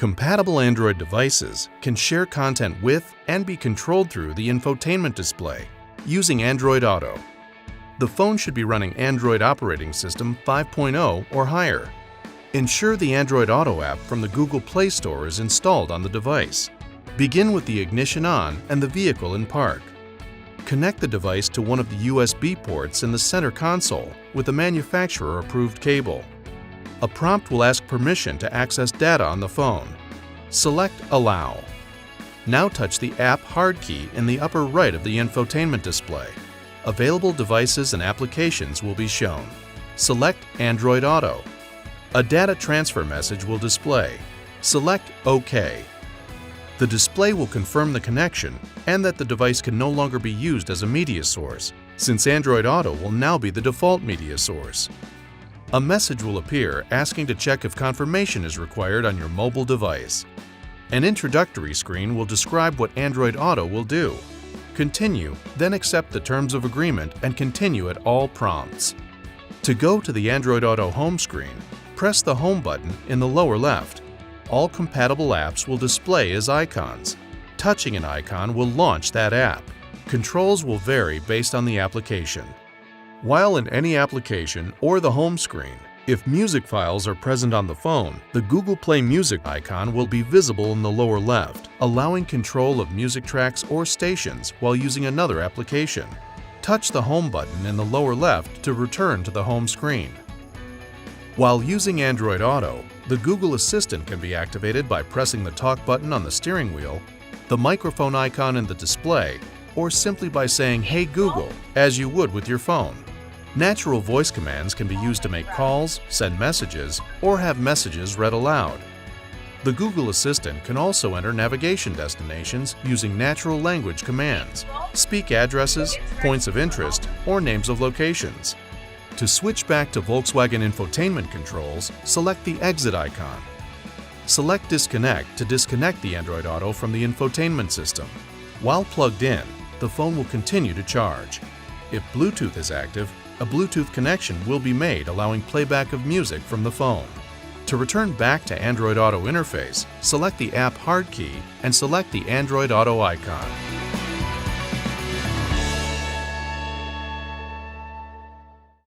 Compatible Android devices can share content with and be controlled through the infotainment display using Android Auto. The phone should be running Android operating system 5.0 or higher. Ensure the Android Auto app from the Google Play Store is installed on the device. Begin with the ignition on and the vehicle in park. Connect the device to one of the USB ports in the center console with a manufacturer-approved cable. A prompt will ask permission to access data on the phone. Select Allow. Now touch the App Hard key in the upper right of the infotainment display. Available devices and applications will be shown. Select Android Auto. A data transfer message will display. Select OK. The display will confirm the connection and that the device can no longer be used as a media source, since Android Auto will now be the default media source. A message will appear asking to check if confirmation is required on your mobile device. An introductory screen will describe what Android Auto will do. Continue, then accept the terms of agreement and continue at all prompts. To go to the Android Auto home screen, press the Home button in the lower left. All compatible apps will display as icons. Touching an icon will launch that app. Controls will vary based on the application. While in any application or the home screen, if music files are present on the phone, the Google Play Music icon will be visible in the lower left, allowing control of music tracks or stations while using another application. Touch the Home button in the lower left to return to the home screen. While using Android Auto, the Google Assistant can be activated by pressing the Talk button on the steering wheel, the microphone icon in the display, or simply by saying "Hey Google," as you would with your phone. Natural voice commands can be used to make calls, send messages, or have messages read aloud. The Google Assistant can also enter navigation destinations using natural language commands, speak addresses, points of interest, or names of locations. To switch back to Volkswagen infotainment controls, select the exit icon. Select Disconnect to disconnect the Android Auto from the infotainment system. While plugged in, the phone will continue to charge. If Bluetooth is active, a Bluetooth connection will be made allowing playback of music from the phone. To return back to Android Auto interface, select the App Hard key and select the Android Auto icon.